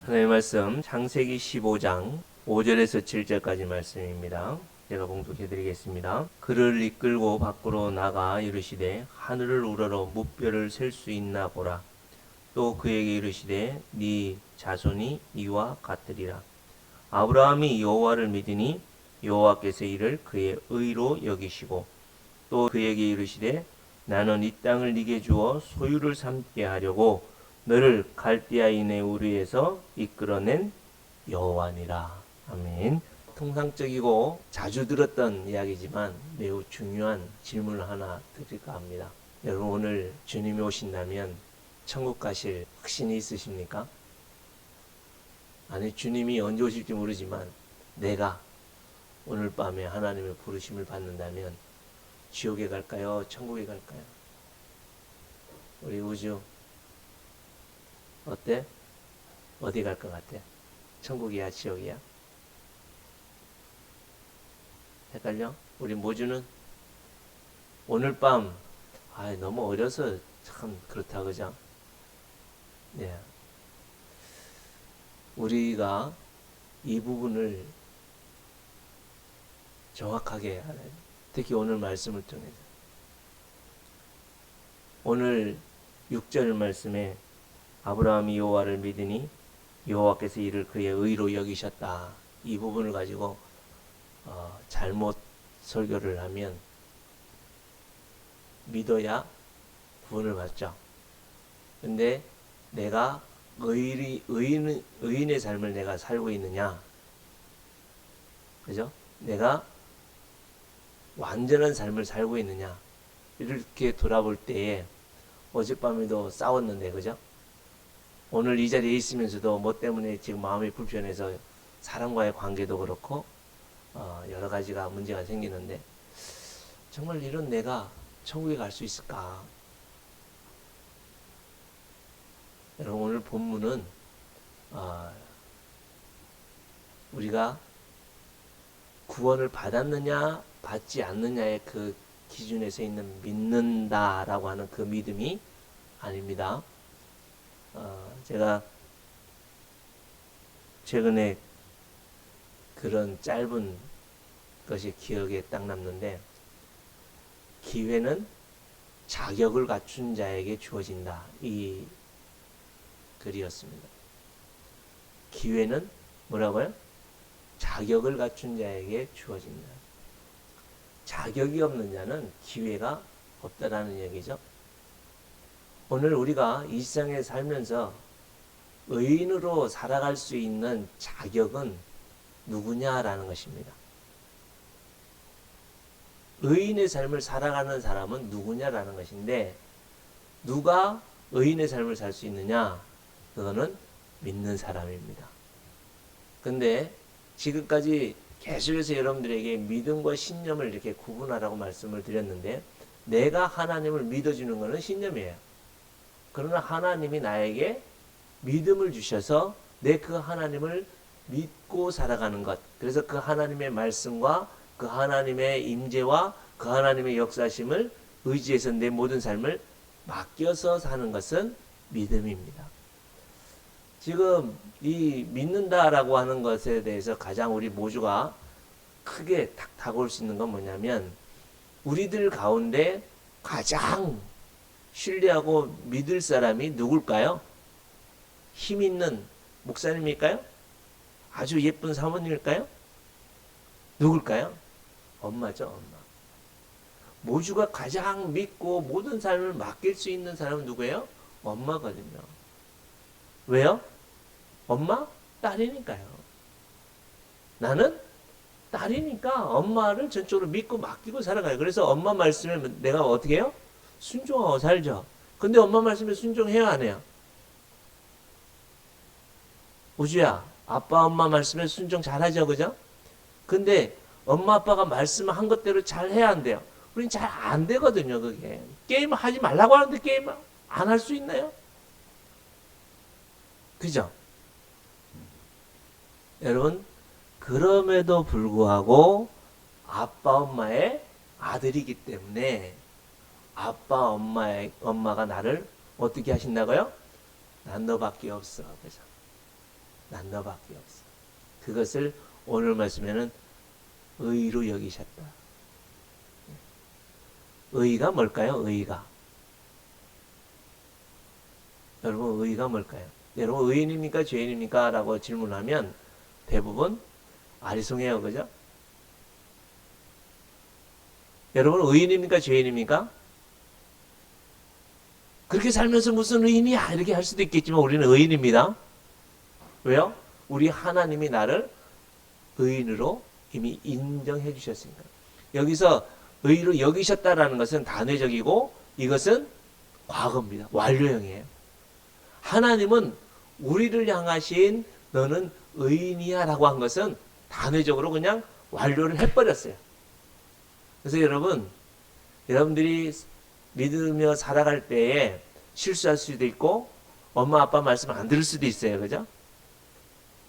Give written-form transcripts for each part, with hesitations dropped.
하나님의 말씀 창세기 15장 5절에서 7절까지 말씀입니다. 제가 봉독해 드리겠습니다. 그를 이끌고 밖으로 나가 이르시되 하늘을 우러러 무뼈를 셀 수 있나 보라. 또 그에게 이르시되 네 자손이 이와 같으리라. 아브라함이 여호와를 믿으니 여호와께서 이를 그의 의로 여기시고 또 그에게 이르시되 나는 이 땅을 네게 주어 소유를 삼게 하려고 너를 갈대아인의 우리에서 이끌어낸 여호와니라. 아멘. 통상적이고 자주 들었던 이야기지만 매우 중요한 질문을 하나 드릴까 합니다. 여러분, 오늘 주님이 오신다면 천국 가실 확신이 있으십니까? 아니, 주님이 언제 오실지 모르지만 내가 오늘 밤에 하나님의 부르심을 받는다면 지옥에 갈까요? 천국에 갈까요? 우리 우주 어때? 어디 갈 것 같아? 천국이야, 지옥이야? 헷갈려? 우리 모주는 오늘 밤 너무 어려서 참 그렇다, 그죠? 네. 우리가 이 부분을 정확하게 알아야 돼. 특히 오늘 말씀을 통해서. 오늘 6절 말씀에 아브라함이 여호와를 믿으니 여호와께서 이를 그의 의로 여기셨다. 이 부분을 가지고 잘못 설교를 하면 믿어야 구원을 받죠. 근데 내가 의인의 삶을 내가 살고 있느냐? 그죠? 내가 완전한 삶을 살고 있느냐? 이렇게 돌아볼 때에 어젯밤에도 싸웠는데, 그죠? 오늘 이 자리에 있으면서도 뭐 때문에 지금 마음이 불편해서 사람과의 관계도 그렇고 여러 가지가 문제가 생기는데, 정말 이런 내가 천국에 갈 수 있을까? 여러분, 오늘 본문은 우리가 구원을 받았느냐 받지 않느냐의 그 기준에서 있는 믿는다라고 하는 그 믿음이 아닙니다. 제가 최근에 그런 짧은 것이 기억에 딱 남는데, 기회는 자격을 갖춘 자에게 주어진다. 이 글이었습니다. 기회는 뭐라고요? 자격을 갖춘 자에게 주어진다. 자격이 없는 자는 기회가 없다라는 얘기죠. 오늘 우리가 이 세상에 살면서 의인으로 살아갈 수 있는 자격은 누구냐라는 것입니다. 의인의 삶을 살아가는 사람은 누구냐라는 것인데, 누가 의인의 삶을 살 수 있느냐? 그거는 믿는 사람입니다. 근데 지금까지 계속해서 여러분들에게 믿음과 신념을 이렇게 구분하라고 말씀을 드렸는데, 내가 하나님을 믿어주는 것은 신념이에요. 그러나 하나님이 나에게 믿음을 주셔서 내 그 하나님을 믿고 살아가는 것, 그래서 그 하나님의 말씀과 그 하나님의 임재와 그 하나님의 역사심을 의지해서 내 모든 삶을 맡겨서 사는 것은 믿음입니다. 지금 이 믿는다라고 하는 것에 대해서 가장 우리 모두가 크게 탁 다가올 수 있는 건 뭐냐면, 우리들 가운데 가장 신뢰하고 믿을 사람이 누굴까요? 힘 있는 목사님일까요? 아주 예쁜 사모님일까요? 누굴까요? 엄마죠, 엄마. 모주가 가장 믿고 모든 삶을 맡길 수 있는 사람은 누구예요? 엄마거든요. 왜요? 엄마? 딸이니까요. 나는 딸이니까 엄마를 전적으로 믿고 맡기고 살아가요. 그래서 엄마 말씀에 내가 어떻게 해요? 순종하고 살죠. 근데 엄마 말씀에 순종해요, 안 해요? 우주야, 아빠 엄마 말씀에 순종 잘하죠, 그죠? 근데 엄마 아빠가 말씀한 것대로 잘 해야 안 돼요. 우린 잘 안 되거든요, 그게. 게임 하지 말라고 하는데 게임 안 할 수 있나요? 그죠? 여러분, 그럼에도 불구하고 아빠 엄마의 아들이기 때문에 아빠 엄마가 나를 어떻게 하신다고요? 난 너밖에 없어. 그죠? 난 너밖에 없어. 그것을 오늘 말씀에는 의로 여기셨다. 의가 뭘까요? 의가. 여러분 의가 뭘까요? 여러분 의인입니까? 죄인입니까? 라고 질문하면 대부분 아리송해요. 그죠? 여러분 의인입니까? 죄인입니까? 그렇게 살면서 무슨 의인이야? 이렇게 할 수도 있겠지만 우리는 의인입니다. 왜요? 우리 하나님이 나를 의인으로 이미 인정해 주셨으니까. 여기서 의로 여기셨다라는 것은 단회적이고 이것은 과거입니다. 완료형이에요. 하나님은 우리를 향하신 너는 의인이야 라고 한 것은 단회적으로 그냥 완료를 해버렸어요. 그래서 여러분들이 믿으며 살아갈 때에 실수할 수도 있고 엄마 아빠 말씀 안 들을 수도 있어요. 그죠?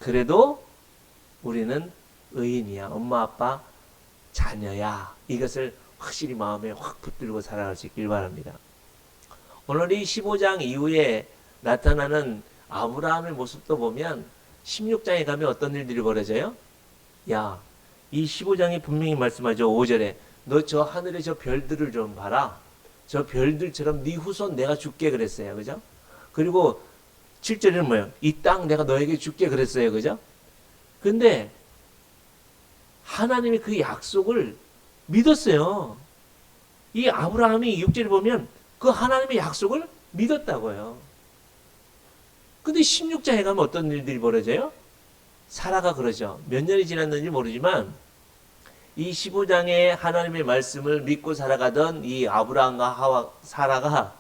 그래도 우리는 의인이야. 엄마 아빠 자녀야. 이것을 확실히 마음에 확 붙들고 살아갈 수 있길 바랍니다. 오늘 이 15장 이후에 나타나는 아브라함의 모습도 보면 16장에 가면 어떤 일들이 벌어져요? 야, 이 15장이 분명히 말씀하죠. 5절에 너 저 하늘의 저 별들을 좀 봐라. 저 별들처럼 네 후손 내가 줄게 그랬어요. 그죠? 그리고 7절에는 뭐예요? 이 땅 내가 너에게 줄게 그랬어요. 그죠? 근데 하나님이 그 약속을 믿었어요. 이 아브라함이 6절에 보면 그 하나님의 약속을 믿었다고요. 근데 16장에 가면 어떤 일들이 벌어져요? 사라가 그러죠. 몇 년이 지났는지 모르지만 이 15장에 하나님의 말씀을 믿고 살아가던 이 아브라함과 사라가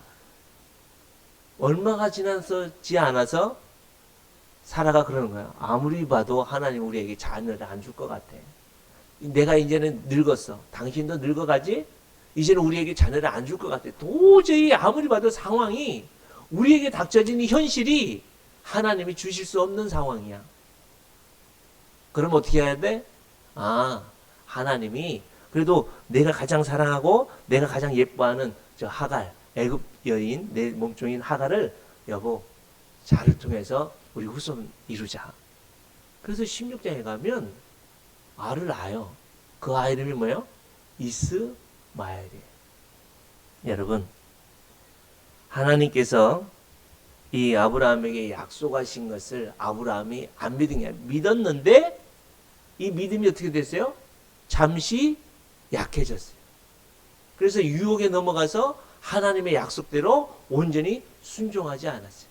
얼마가 지나지 않아서 사라가 그러는 거야. 아무리 봐도 하나님 우리에게 자녀를 안 줄 것 같아. 내가 이제는 늙었어. 당신도 늙어가지? 이제는 우리에게 자녀를 안 줄 것 같아. 도저히 아무리 봐도 상황이 우리에게 닥쳐진 이 현실이 하나님이 주실 수 없는 상황이야. 그럼 어떻게 해야 돼? 하나님이 그래도 내가 가장 사랑하고 내가 가장 예뻐하는 저 하갈, 애굽 여인, 내 몸종인 하갈을 여보 자를 통해서 우리 후손 이루자. 그래서 16장에 가면 아를 낳아요. 그 아이 이름이 뭐예요? 이스마엘이에요. 여러분 하나님께서 이 아브라함에게 약속하신 것을 아브라함이 안 믿은 게 아니라 믿었는데 이 믿음이 어떻게 됐어요? 잠시 약해졌어요. 그래서 유혹에 넘어가서 하나님의 약속대로 온전히 순종하지 않았어요.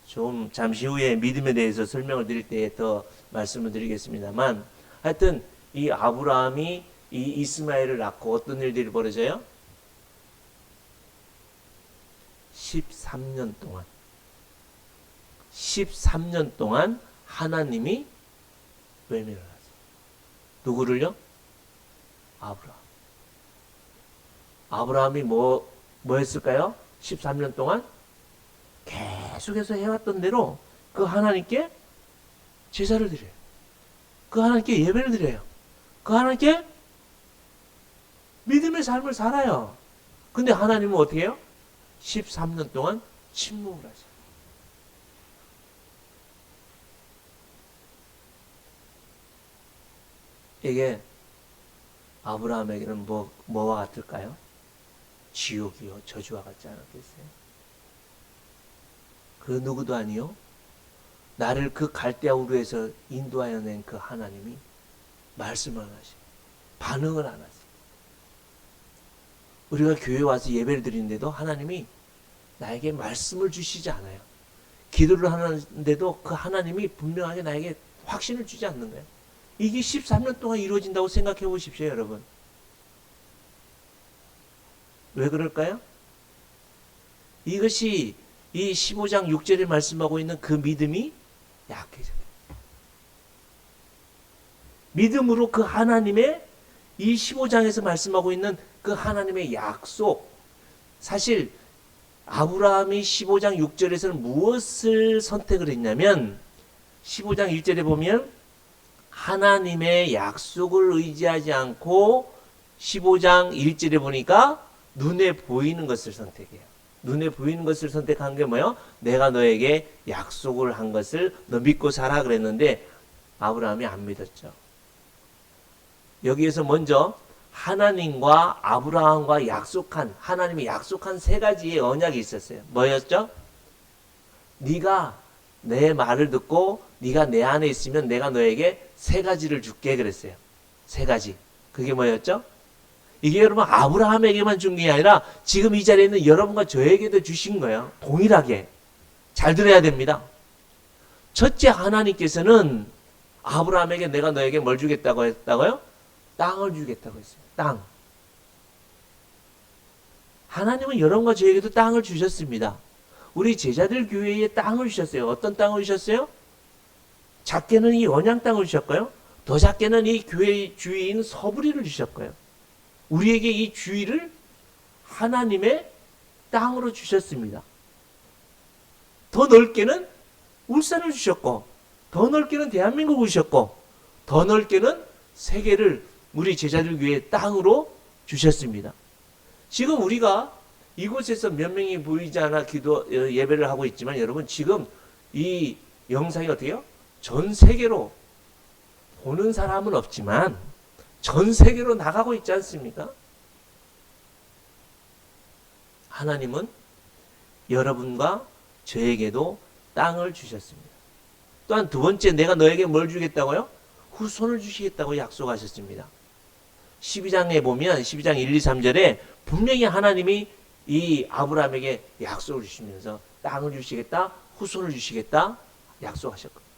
좀 잠시 후에 믿음에 대해서 설명을 드릴 때에 더 말씀을 드리겠습니다만 하여튼 이 아브라함이 이 이스마엘을 낳고 어떤 일들이 벌어져요? 13년 동안 하나님이 외면을 하세요. 누구를요? 아브라함이 뭐 했을까요? 13년 동안 계속해서 해왔던 대로 그 하나님께 제사를 드려요. 그 하나님께 예배를 드려요. 그 하나님께 믿음의 삶을 살아요. 근데 하나님은 어떻게 해요? 13년 동안 침묵을 하세요. 이게 아브라함에게는 뭐와 같을까요? 지옥이요, 저주와 같지 않았겠어요? 그 누구도 아니요. 나를 그 갈대아 우르에서 인도하여 낸 그 하나님이 말씀을 안 하시고 반응을 안 하세요. 우리가 교회 와서 예배를 드리는데도 하나님이 나에게 말씀을 주시지 않아요. 기도를 하는데도 그 하나님이 분명하게 나에게 확신을 주지 않는 거예요. 이게 13년 동안 이루어진다고 생각해 보십시오, 여러분. 왜 그럴까요? 이것이 이 15장 6절에 말씀하고 있는 그 믿음이 약해져요. 믿음으로 그 하나님의 이 15장에서 말씀하고 있는 그 하나님의 약속, 사실 아브라함이 15장 6절에서는 무엇을 선택을 했냐면 15장 1절에 보면 하나님의 약속을 의지하지 않고 15장 1절에 보니까 눈에 보이는 것을 선택해요. 눈에 보이는 것을 선택한 게 뭐예요? 내가 너에게 약속을 한 것을 너 믿고 살아 그랬는데 아브라함이 안 믿었죠. 여기에서 먼저 하나님과 아브라함과 하나님이 약속한 세 가지의 언약이 있었어요. 뭐였죠? 네가 내 말을 듣고 네가 내 안에 있으면 내가 너에게 세 가지를 줄게 그랬어요. 세 가지. 그게 뭐였죠? 이게 여러분 아브라함에게만 준 게 아니라 지금 이 자리에 있는 여러분과 저에게도 주신 거예요. 동일하게. 잘 들어야 됩니다. 첫째, 하나님께서는 아브라함에게 내가 너에게 뭘 주겠다고 했다고요? 땅을 주겠다고 했어요. 땅. 하나님은 여러분과 저에게도 땅을 주셨습니다. 우리 제자들 교회에 땅을 주셨어요. 어떤 땅을 주셨어요? 작게는 이 원양 땅을 주셨고요. 더 작게는 이 교회 주위인 서부리를 주셨고요. 우리에게 이 주위를 하나님의 땅으로 주셨습니다. 더 넓게는 울산을 주셨고, 더 넓게는 대한민국을 주셨고, 더 넓게는 세계를 우리 제자들 교회의 땅으로 주셨습니다. 지금 우리가 이곳에서 몇 명이 보이지 않아 예배를 하고 있지만 여러분 지금 이 영상이 어떻게 해요? 전 세계로 보는 사람은 없지만 전 세계로 나가고 있지 않습니까? 하나님은 여러분과 저에게도 땅을 주셨습니다. 또한 두 번째, 내가 너에게 뭘 주겠다고요? 후손을 주시겠다고 약속하셨습니다. 12장에 보면 12장 1, 2, 3절에 분명히 하나님이 이 아브라함에게 약속을 주시면서 땅을 주시겠다, 후손을 주시겠다 약속하셨거든요.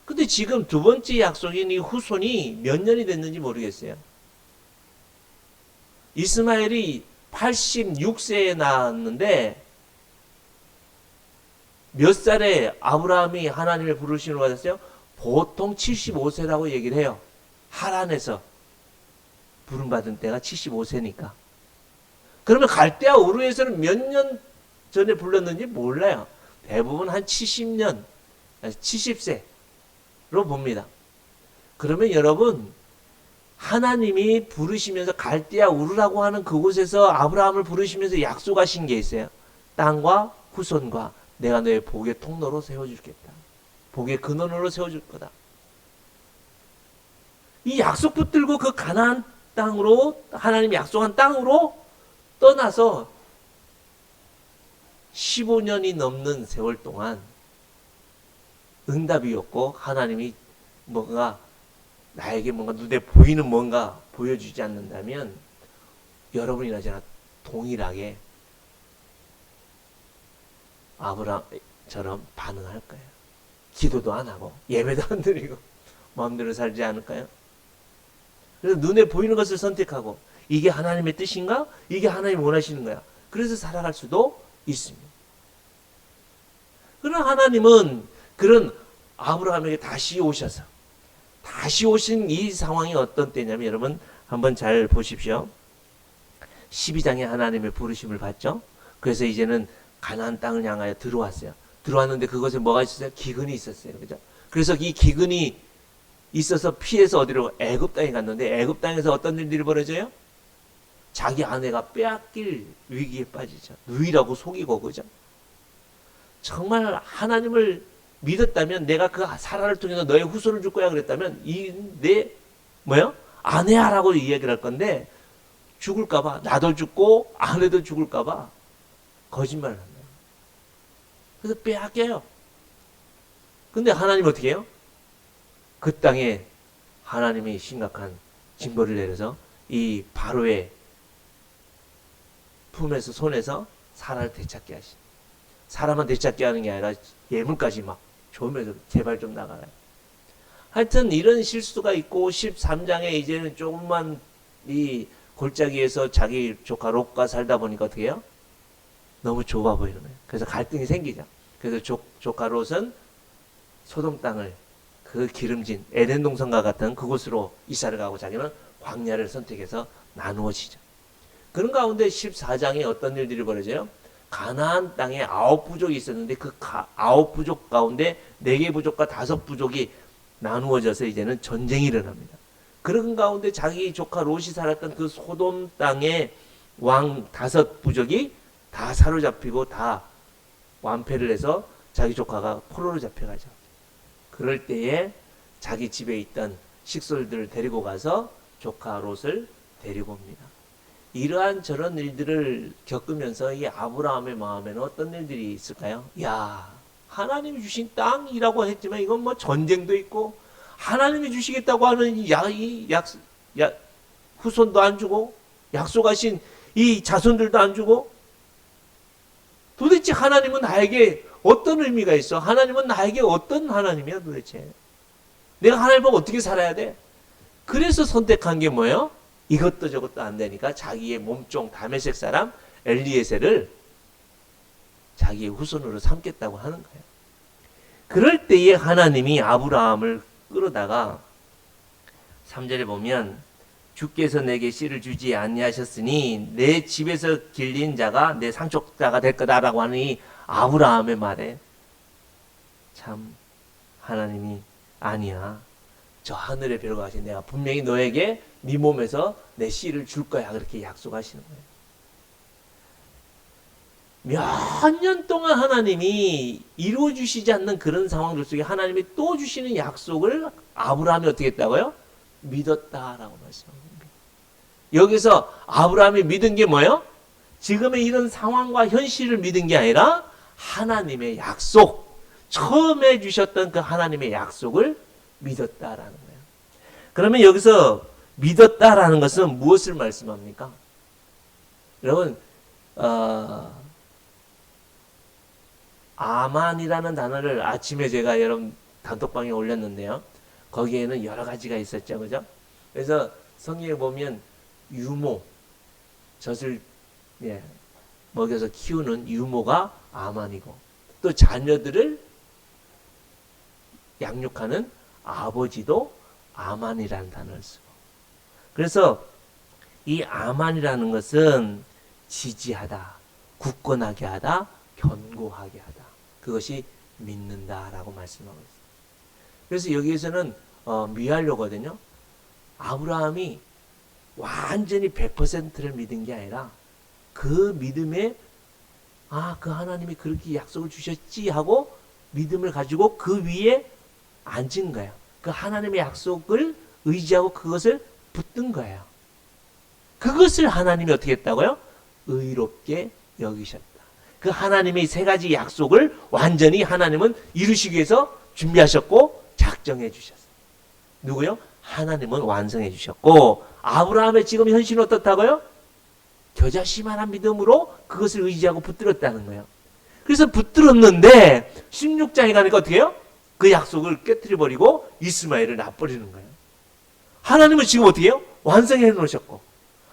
근데 지금 두 번째 약속인 이 후손이 몇 년이 됐는지 모르겠어요. 이스마엘이 86세에 낳았는데 몇 살에 아브라함이 하나님의 부르심을 받았어요? 보통 75세라고 얘기를 해요. 하란에서 부름받은 때가 75세니까. 그러면 갈대아 우르에서는 몇 년 전에 불렀는지 몰라요. 대부분 한 70년, 70세로 봅니다. 그러면 여러분, 하나님이 부르시면서 갈대아 우르라고 하는 그곳에서 아브라함을 부르시면서 약속하신 게 있어요. 땅과 후손과 내가 너의 복의 통로로 세워주겠다. 복의 근원으로 세워줄 거다. 이 약속 붙들고 그 가나안 땅으로, 하나님이 약속한 땅으로 떠나서 15년이 넘는 세월 동안 응답이 없고 하나님이 나에게 뭔가 눈에 보이는 뭔가 보여주지 않는다면 여러분이나 저나 동일하게 아브라함처럼 반응할 거예요. 기도도 안 하고 예배도 안 드리고 마음대로 살지 않을까요? 그래서 눈에 보이는 것을 선택하고 이게 하나님의 뜻인가? 이게 하나님이 원하시는 거야. 그래서 살아갈 수도 있습니다. 그러나 하나님은 그런 아브라함에게 다시 오셔서 다시 오신 이 상황이 어떤 때냐면 여러분 한번 잘 보십시오. 12장에 하나님의 부르심을 받죠. 그래서 이제는 가나안 땅을 향하여 들어왔어요. 들어왔는데 그것에 뭐가 있었어요? 기근이 있었어요. 그죠? 그래서 이 기근이 있어서 피해서 어디로? 애굽 땅에 갔는데 애굽 땅에서 어떤 일들이 벌어져요? 자기 아내가 빼앗길 위기에 빠지죠. 누이라고 속이고 그죠? 정말 하나님을 믿었다면 내가 그 사라를 통해서 너의 후손을 줄 거야 그랬다면 내 아내야라고 이야기를 할 건데 죽을까봐 나도 죽고 아내도 죽을까봐 거짓말을 합니다. 그래서 빼앗겨요. 근데 하나님 어떻게 해요? 그 땅에 하나님이 심각한 징벌을 내려서 이 바로의 품에서 손에서 사라를 되찾게 하시. 사람만 되찾게 하는 게 아니라 예물까지 막 조면서 제발 좀 나가라. 하여튼 이런 실수가 있고 13장에 이제는 조금만 이 골짜기에서 자기 조카 롯과 살다 보니까 어떻게 해요? 너무 좁아 보이는 거예요. 그래서 갈등이 생기죠. 그래서 조카 롯은 소돔 땅을 그 기름진 에덴 동산과 같은 그곳으로 이사를 가고 자기는 광야를 선택해서 나누어지죠. 그런 가운데 14장에 어떤 일들이 벌어져요? 가나안 땅에 9부족이 있었는데 그 9부족 가운데 4개 부족과 5부족이 나누어져서 이제는 전쟁이 일어납니다. 그런 가운데 자기 조카 롯이 살았던 그 소돔 땅의 왕 5부족이 다 사로잡히고 다 완패를 해서 자기 조카가 포로로 잡혀가죠. 그럴 때에 자기 집에 있던 식솔들을 데리고 가서 조카 롯을 데리고 옵니다. 이러한 저런 일들을 겪으면서 이 아브라함의 마음에는 어떤 일들이 있을까요? 야, 하나님이 주신 땅이라고 했지만 이건 뭐 전쟁도 있고 하나님이 주시겠다고 하는 후손도 안 주고 약속하신 이 자손들도 안 주고 도대체 하나님은 나에게 어떤 의미가 있어? 하나님은 나에게 어떤 하나님이야 도대체? 내가 하나님 보고 어떻게 살아야 돼? 그래서 선택한 게 뭐예요? 이것도 저것도 안 되니까 자기의 몸종 다메섹 사람 엘리에셀을 자기의 후손으로 삼겠다고 하는 거예요. 그럴 때에 하나님이 아브라함을 끌어다가 3절에 보면 주께서 내게 씨를 주지 아니하셨으니 내 집에서 길린 자가 내 상속자가 될 거다라고 하는 이 아브라함의 말에 참 하나님이 아니야. 저 하늘의 별과 같이 내가 분명히 너에게 네 몸에서 내 씨를 줄 거야. 그렇게 약속하시는 거예요. 몇 년 동안 하나님이 이루어 주시지 않는 그런 상황들 속에 하나님이 또 주시는 약속을 아브라함이 어떻게 했다고요? 믿었다라고 말씀합니다. 여기서 아브라함이 믿은 게 뭐예요? 지금의 이런 상황과 현실을 믿은 게 아니라 하나님의 약속, 처음에 주셨던 그 하나님의 약속을 믿었다라는 거예요. 그러면 여기서 믿었다라는 것은 무엇을 말씀합니까? 여러분, 아만이라는 단어를 아침에 제가 여러분 단톡방에 올렸는데요. 거기에는 여러 가지가 있었죠. 그죠? 그래서 성경에 보면 유모, 젖을 먹여서 키우는 유모가 아만이고 또 자녀들을 양육하는 아버지도 아만이라는 단어를 쓰고 그래서 이 아만이라는 것은 지지하다, 굳건하게 하다, 견고하게 하다. 그것이 믿는다라고 말씀하고 있습니다. 그래서 여기에서는 미완료거든요. 아브라함이 완전히 100%를 믿은 게 아니라 그 믿음에 그 하나님이 그렇게 약속을 주셨지 하고 믿음을 가지고 그 위에 앉은 거예요. 그 하나님의 약속을 의지하고 그것을 붙든 거예요. 그것을 하나님이 어떻게 했다고요? 의롭게 여기셨다. 그 하나님의 세 가지 약속을 완전히 하나님은 이루시기 위해서 준비하셨고 작정해 주셨어요. 누구요? 하나님은 완성해 주셨고 아브라함의 지금 현실은 어떻다고요? 겨자씨만한 믿음으로 그것을 의지하고 붙들었다는 거예요. 그래서 붙들었는데 16장에 가니까 어떻게 해요? 그 약속을 깨트려버리고 이스마엘을 낳아버리는 거예요. 하나님은 지금 어떻게 해요? 완성해 놓으셨고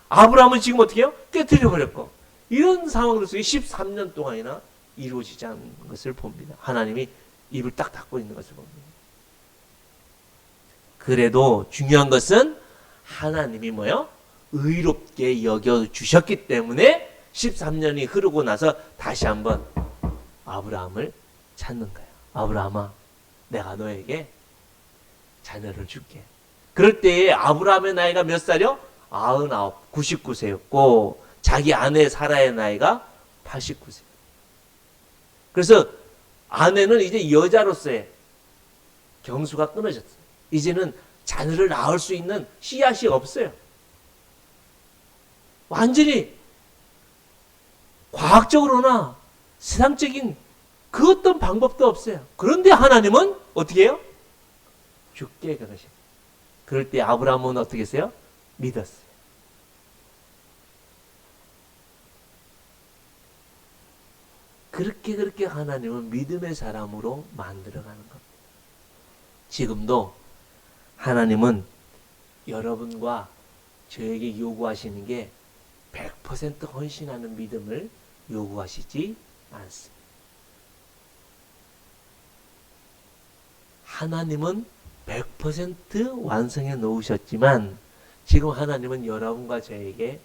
아브라함은 지금 어떻게 해요? 깨트려버렸고 이런 상황들 속에 13년 동안이나 이루어지지 않은 것을 봅니다. 하나님이 입을 딱 닫고 있는 것을 봅니다. 그래도 중요한 것은 하나님이 뭐요? 의롭게 여겨주셨기 때문에 13년이 흐르고 나서 다시 한번 아브라함을 찾는 거예요. 아브라함아, 내가 너에게 자녀를 줄게. 그럴 때에 아브라함의 나이가 몇 살이요? 99, 99세였고 자기 아내 사라의 나이가 89세. 그래서 아내는 이제 여자로서의 경수가 끊어졌어요. 이제는 자녀를 낳을 수 있는 씨앗이 없어요. 완전히 과학적으로나 세상적인 그 어떤 방법도 없어요. 그런데 하나님은 어떻게 해요? 죽게 그러셔요. 그럴 때 아브라함은 어떻게 했어요? 믿었어요. 그렇게 하나님은 믿음의 사람으로 만들어가는 겁니다. 지금도 하나님은 여러분과 저에게 요구하시는 게 100% 헌신하는 믿음을 요구하시지 않습니다. 하나님은 100% 완성해 놓으셨지만 지금 하나님은 여러분과 저에게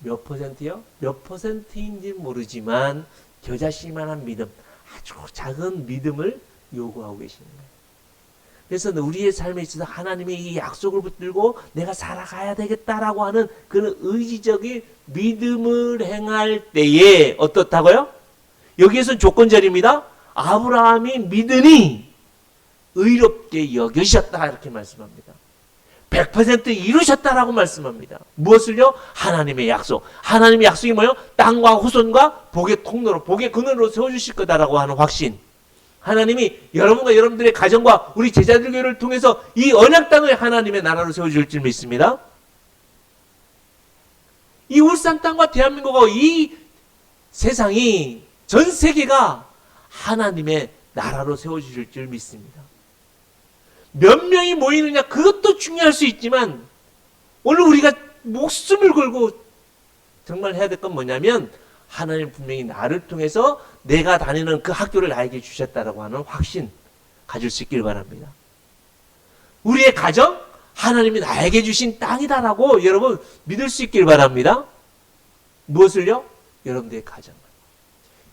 몇 퍼센트요? 몇 퍼센트인지 모르지만 겨자씨만한 믿음, 아주 작은 믿음을 요구하고 계시는 거예요. 그래서 우리의 삶에 있어서 하나님의 이 약속을 붙들고 내가 살아가야 되겠다라고 하는 그런 의지적인 믿음을 행할 때에 어떻다고요? 여기에서는 조건절입니다. 아브라함이 믿으니 의롭게 여기셨다 이렇게 말씀합니다. 100% 이루셨다라고 말씀합니다. 무엇을요? 하나님의 약속. 하나님의 약속이 뭐예요? 땅과 후손과 복의 통로로, 복의 근원으로 세워주실 거다라고 하는 확신. 하나님이 여러분과 여러분들의 가정과 우리 제자들 교회를 통해서 이 언약 땅을 하나님의 나라로 세워줄 줄 믿습니다. 이 울산 땅과 대한민국과 이 세상이, 전 세계가 하나님의 나라로 세워주실 줄 믿습니다. 몇 명이 모이느냐 그것도 중요할 수 있지만 오늘 우리가 목숨을 걸고 정말 해야 될 건 뭐냐면 하나님 분명히 나를 통해서 내가 다니는 그 학교를 나에게 주셨다라고 하는 확신 가질 수 있길 바랍니다. 우리의 가정 하나님이 나에게 주신 땅이다라고 여러분 믿을 수 있길 바랍니다. 무엇을요? 여러분들의 가정을,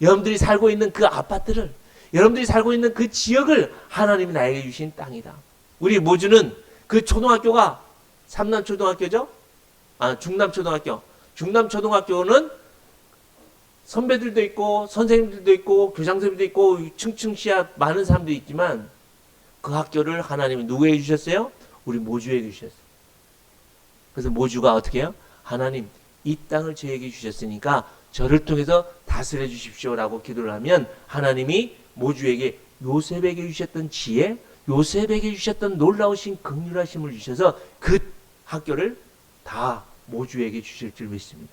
여러분들이 살고 있는 그 아파트를, 여러분들이 살고 있는 그 지역을 하나님이 나에게 주신 땅이다. 우리 모주는 그 초등학교가 삼남초등학교죠? 중남초등학교. 중남초등학교는 선배들도 있고 선생님들도 있고 교장선생님도 있고 층층 씨앗 많은 사람들이 있지만 그 학교를 하나님이 누구에게 주셨어요? 우리 모주에게 주셨어요. 그래서 모주가 어떻게 해요? 하나님 이 땅을 저에게 주셨으니까 저를 통해서 다스려 주십시오라고 기도를 하면 하나님이 모주에게 요셉에게 주셨던 지혜, 요셉에게 주셨던 놀라우신 긍휼하심을 주셔서 그 학교를 다 모주에게 주실 줄 믿습니다.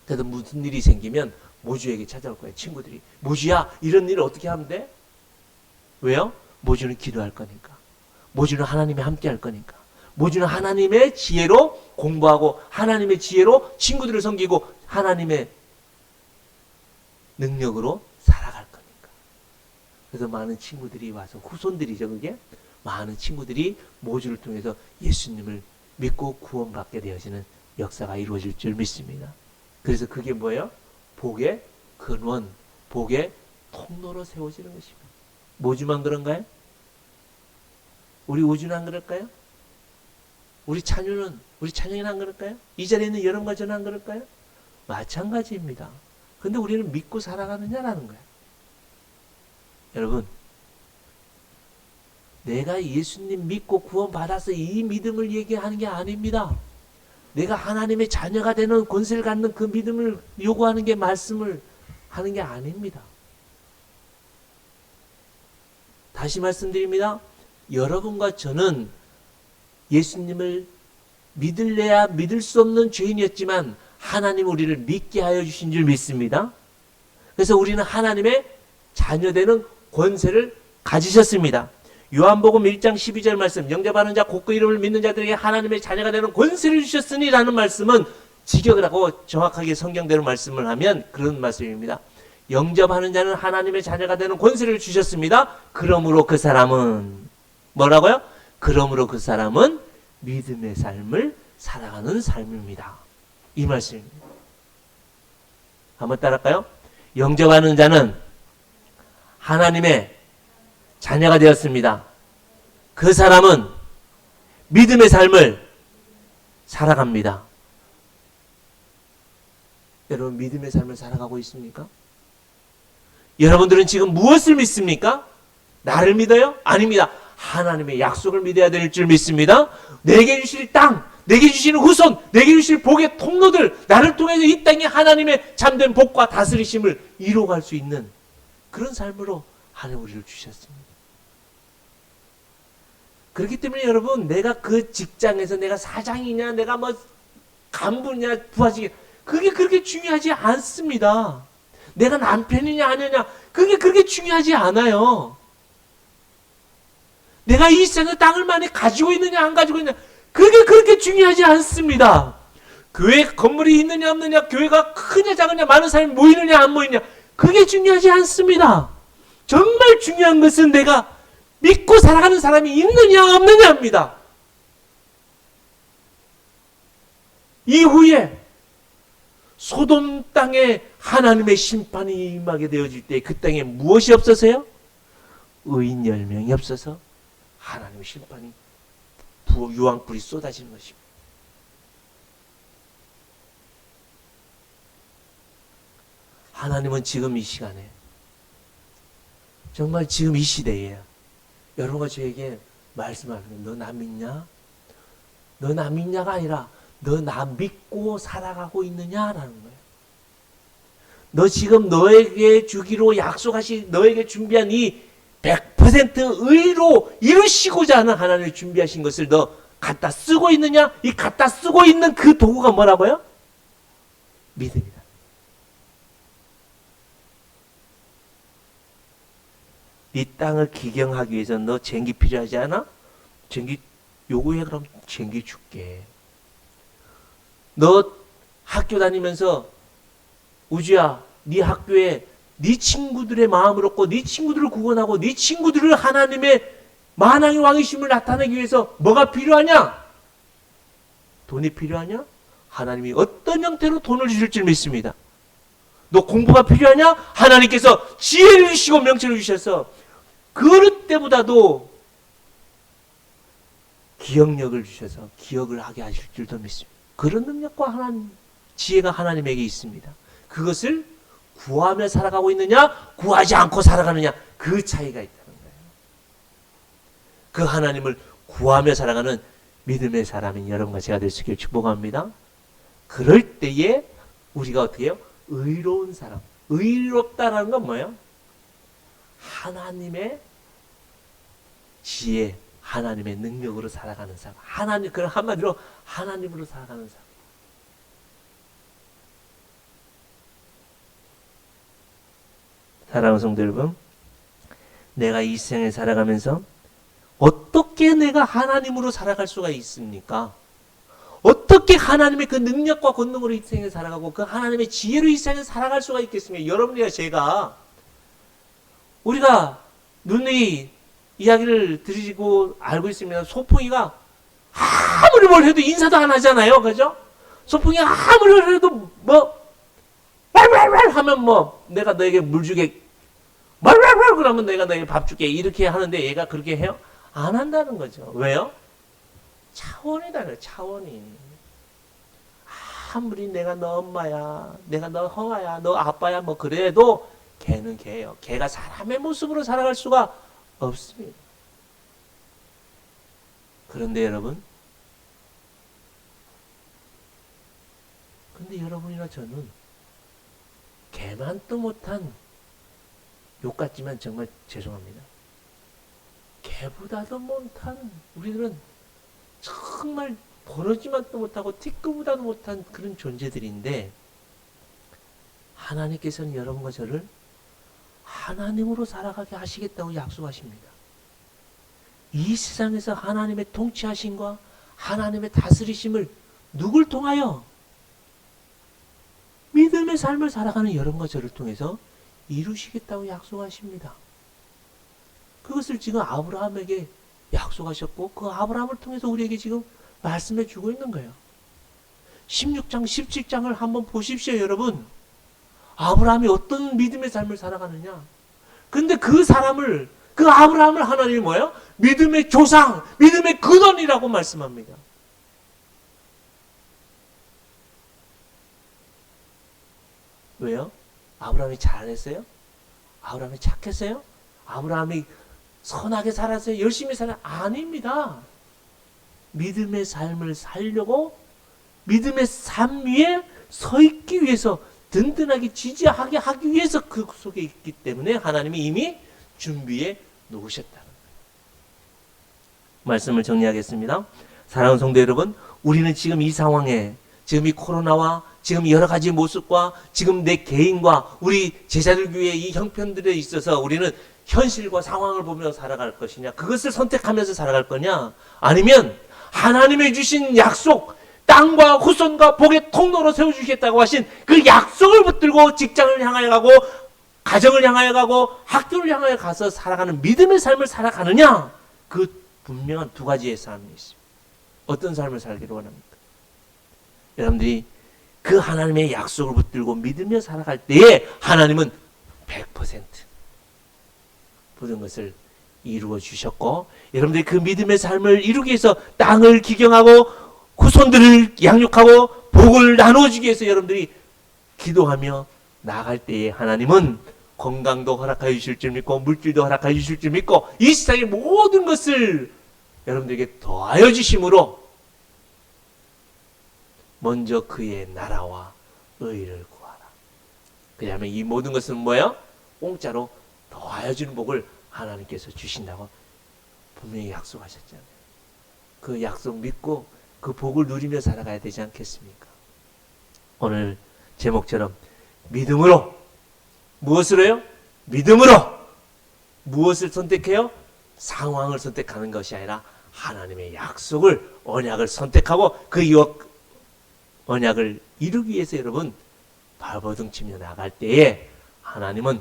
그래서 무슨 일이 생기면 모주에게 찾아올 거예요. 친구들이. 모주야 이런 일을 어떻게 하면 돼? 왜요? 모주는 기도할 거니까. 모주는 하나님이 함께 할 거니까. 모주는 하나님의 지혜로 공부하고 하나님의 지혜로 친구들을 섬기고 하나님의 능력으로 살아갈 거니까. 그래서 많은 친구들이 와서 후손들이죠. 그게 많은 친구들이 모주를 통해서 예수님을 믿고 구원받게 되어지는 역사가 이루어질 줄 믿습니다. 그래서 그게 뭐예요? 복의 근원, 복의 통로로 세워지는 것입니다. 모주만 그런가요? 우리 우주는 안 그럴까요? 우리 찬영이는 안 그럴까요? 이 자리에 있는 여러분과 저는 안 그럴까요? 마찬가지입니다. 근데 우리는 믿고 살아가느냐라는 거예요. 여러분, 내가 예수님 믿고 구원받아서 이 믿음을 얘기하는 게 아닙니다. 내가 하나님의 자녀가 되는 권세를 갖는 그 믿음을 요구하는 게 말씀을 하는 게 아닙니다. 다시 말씀드립니다. 여러분과 저는 예수님을 믿을래야 믿을 수 없는 죄인이었지만 하나님 우리를 믿게 하여 주신 줄 믿습니다. 그래서 우리는 하나님의 자녀되는 권세를 가지셨습니다. 요한복음 1장 12절 말씀, 영접하는 자 곧 그 이름을 믿는 자들에게 하나님의 자녀가 되는 권세를 주셨으니 라는 말씀은 직역을 하고 정확하게 성경대로 말씀을 하면 그런 말씀입니다. 영접하는 자는 하나님의 자녀가 되는 권세를 주셨습니다. 그러므로 그 사람은 뭐라고요? 그러므로 그 사람은 믿음의 삶을 살아가는 삶입니다. 이 말씀입니다. 한번 따라할까요? 영접하는 자는 하나님의 자녀가 되었습니다. 그 사람은 믿음의 삶을 살아갑니다. 여러분 믿음의 삶을 살아가고 있습니까? 여러분들은 지금 무엇을 믿습니까? 나를 믿어요? 아닙니다. 하나님의 약속을 믿어야 될 줄 믿습니다. 내게 주실 땅, 내게 주시는 후손, 내게 주실 복의 통로들, 나를 통해서 이 땅에 하나님의 참된 복과 다스리심을 이루어갈 수 있는 그런 삶으로 하나님 우리를 주셨습니다. 그렇기 때문에 여러분 내가 그 직장에서 내가 사장이냐 내가 뭐 간부냐 부하직이냐 그게 그렇게 중요하지 않습니다. 내가 남편이냐 아니냐 그게 그렇게 중요하지 않아요. 내가 이 세상에 땅을 많이 가지고 있느냐 안 가지고 있느냐 그게 그렇게 중요하지 않습니다. 교회 건물이 있느냐 없느냐 교회가 크냐 작으냐 많은 사람이 모이느냐 안 모이느냐 그게 중요하지 않습니다. 정말 중요한 것은 내가 믿고 살아가는 사람이 있느냐 없느냐입니다. 이후에 소돔 땅에 하나님의 심판이 임하게 되어질 때 그 땅에 무엇이 없어서요? 의인 10명이 없어서 하나님의 심판이 유황불이 쏟아지는 것입니다. 하나님은 지금 이 시간에, 정말 지금 이 시대에 여러분과 저에게 말씀하는, 너 나 믿냐? 너 나 믿냐가 아니라 너 나 믿고 살아가고 있느냐라는 거예요. 너 지금 너에게 주기로 약속하신, 너에게 준비한 이 100% 의로 이루시고자 하는 하나님이 준비하신 것을 너 갖다 쓰고 있느냐? 이 갖다 쓰고 있는 그 도구가 뭐라고요? 믿음이다. 네 땅을 기경하기 위해서 너 쟁기 필요하지 않아? 쟁기 요구해. 그럼 쟁기 줄게. 너 학교 다니면서 우주야, 네 학교에 네 친구들의 마음을 얻고 네 친구들을 구원하고 네 친구들을 하나님의 만왕의 왕이심을 나타내기 위해서 뭐가 필요하냐? 돈이 필요하냐? 하나님이 어떤 형태로 돈을 주실 줄 믿습니다. 너 공부가 필요하냐? 하나님께서 지혜를 주시고 명철을 주셔서 그 때보다도 기억력을 주셔서 기억을 하게 하실 줄도 믿습니다. 그런 능력과 하나님, 지혜가 하나님에게 있습니다. 그것을 구하며 살아가고 있느냐, 구하지 않고 살아가느냐, 그 차이가 있다는 거예요. 그 하나님을 구하며 살아가는 믿음의 사람인 여러분과 제가 될 수 있기를 축복합니다. 그럴 때에 우리가 어떻게 해요? 의로운 사람. 의롭다라는 건 뭐예요? 하나님의 지혜, 하나님의 능력으로 살아가는 사람. 하나님, 그런 한마디로 하나님으로 살아가는 사람. 사랑하는 성도 여러분, 내가 이 세상에 살아가면서 어떻게 내가 하나님으로 살아갈 수가 있습니까? 어떻게 하나님의 그 능력과 권능으로 이 세상에 살아가고 그 하나님의 지혜로 이 세상에 살아갈 수가 있겠습니까? 여러분이나 제가, 우리가 누누이 이야기를 드리고 알고 있습니다. 소풍이가 아무리 뭘 해도 인사도 안 하잖아요. 그죠? 소풍이가 아무리 뭘 해도 하면 내가 너에게 물 주게, 그러면 내가 너에게 밥 줄게, 이렇게 하는데 얘가 그렇게 해요? 안 한다는 거죠. 왜요? 차원이다. 차원이. 아무리 내가 너 엄마야, 내가 너 형아야, 너 아빠야, 그래도 걔는 걔예요. 걔가 사람의 모습으로 살아갈 수가 없습니다. 그런데 여러분, 근데 여러분이나 저는 개만도 못한, 욕 같지만 정말 죄송합니다. 개보다도 못한, 우리들은 정말 버러지만도 못하고 티끌보다도 못한 그런 존재들인데, 하나님께서는 여러분과 저를 하나님으로 살아가게 하시겠다고 약속하십니다. 이 세상에서 하나님의 통치하심과 하나님의 다스리심을 누굴 통하여? 믿음의 삶을 살아가는 여러분과 저를 통해서 이루시겠다고 약속하십니다. 그것을 지금 아브라함에게 약속하셨고 그 아브라함을 통해서 우리에게 지금 말씀해 주고 있는 거예요. 16장, 17장을 한번 보십시오, 여러분. 아브라함이 어떤 믿음의 삶을 살아가느냐. 근데 그 사람을, 그 아브라함을 하나님이 뭐예요? 믿음의 조상, 믿음의 근원이라고 말씀합니다. 왜요? 아브라함이 잘했어요? 아브라함이 착했어요? 아브라함이 선하게 살았어요? 열심히 살았어요? 아닙니다. 믿음의 삶을 살려고 믿음의 삶 위에 서 있기 위해서, 든든하게 지지하게 하기 위해서 그 속에 있기 때문에 하나님이 이미 준비해 놓으셨다는 거예요. 말씀을 정리하겠습니다. 사랑하는 성도 여러분, 우리는 지금 이 상황에, 지금 이 코로나와 지금 여러 가지 모습과 지금 내 개인과 우리 제자들 교회의 이 형편들에 있어서 우리는 현실과 상황을 보며 살아갈 것이냐, 그것을 선택하면서 살아갈 거냐, 아니면 하나님의 주신 약속, 땅과 후손과 복의 통로로 세워주시겠다고 하신 그 약속을 붙들고 직장을 향하여 가고 가정을 향하여 가고 학교를 향하여 가서 살아가는 믿음의 삶을 살아가느냐, 그 분명한 두 가지의 삶이 있습니다. 어떤 삶을 살기를 원합니까? 여러분들이 그 하나님의 약속을 붙들고 믿으며 살아갈 때에 하나님은 100% 모든 것을 이루어 주셨고, 여러분들이 그 믿음의 삶을 이루기 위해서 땅을 기경하고 후손들을 양육하고 복을 나누어 주기 위해서 여러분들이 기도하며 나아갈 때에 하나님은 건강도 허락하여 주실 줄 믿고 물질도 허락하여 주실 줄 믿고 이 세상의 모든 것을 여러분들에게 더하여 주심으로 먼저 그의 나라와 의를 구하라. 그러면 이 모든 것은 뭐예요? 공짜로 더하여 주는 복을 하나님께서 주신다고 분명히 약속하셨잖아요. 그 약속 믿고 그 복을 누리며 살아가야 되지 않겠습니까? 오늘 제목처럼 믿음으로, 무엇으로 해요? 믿음으로 무엇을 선택해요? 상황을 선택하는 것이 아니라 하나님의 약속을, 언약을 선택하고 그 언약을 이루기 위해서 여러분 발버둥치며 나갈 때에 하나님은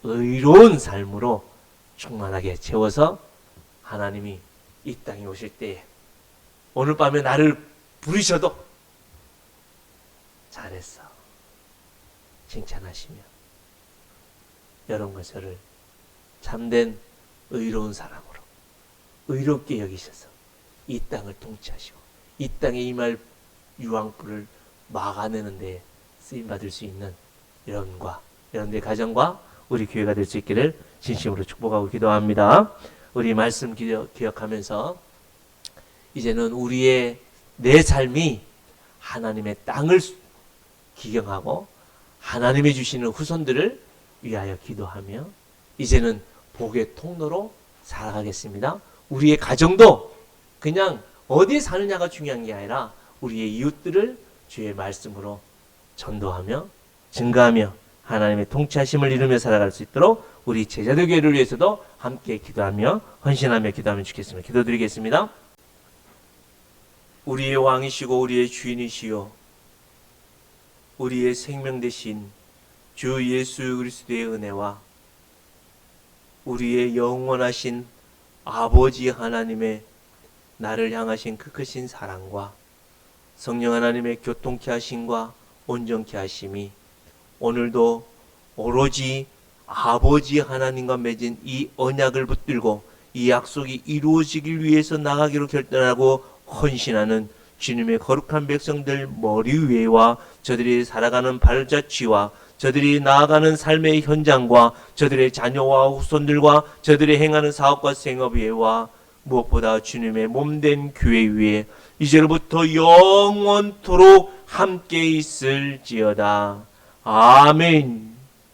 의로운 삶으로 충만하게 채워서 하나님이 이 땅에 오실 때에 오늘 밤에 나를 부르셔도 잘했어 칭찬하시며 여러분과 저를 참된 의로운 사람으로 의롭게 여기셔서 이 땅을 통치하시고 이 땅에 임할 유황불을 막아내는 데 쓰임받을 수 있는 여러분들의 가정과 우리 교회가 될 수 있기를 진심으로 축복하고 기도합니다. 우리 말씀 기억하면서 이제는 내 삶이 하나님의 땅을 기경하고 하나님이 주시는 후손들을 위하여 기도하며 이제는 복의 통로로 살아가겠습니다. 우리의 가정도 그냥 어디에 사느냐가 중요한 게 아니라 우리의 이웃들을 주의 말씀으로 전도하며 증거하며 하나님의 통치하심을 이루며 살아갈 수 있도록 우리 제자들 교회를 위해서도 함께 기도하며 헌신하며 기도하면 좋겠습니다. 기도드리겠습니다. 우리의 왕이시고 우리의 주인이시요 우리의 생명 되신 주 예수 그리스도의 은혜와 우리의 영원하신 아버지 하나님의 나를 향하신 그 크신 사랑과 성령 하나님의 교통케 하심과 온전케 하심이 오늘도 오로지 아버지 하나님과 맺은 이 언약을 붙들고 이 약속이 이루어지길 위해서 나가기로 결단하고 헌신하는 주님의 거룩한 백성들 머리 위에와 저들이 살아가는 발자취와 저들이 나아가는 삶의 현장과 저들의 자녀와 후손들과 저들이 행하는 사업과 생업 위에와 무엇보다 주님의 몸된 교회 위에 이제로부터 영원토록 함께 있을지어다. 아멘.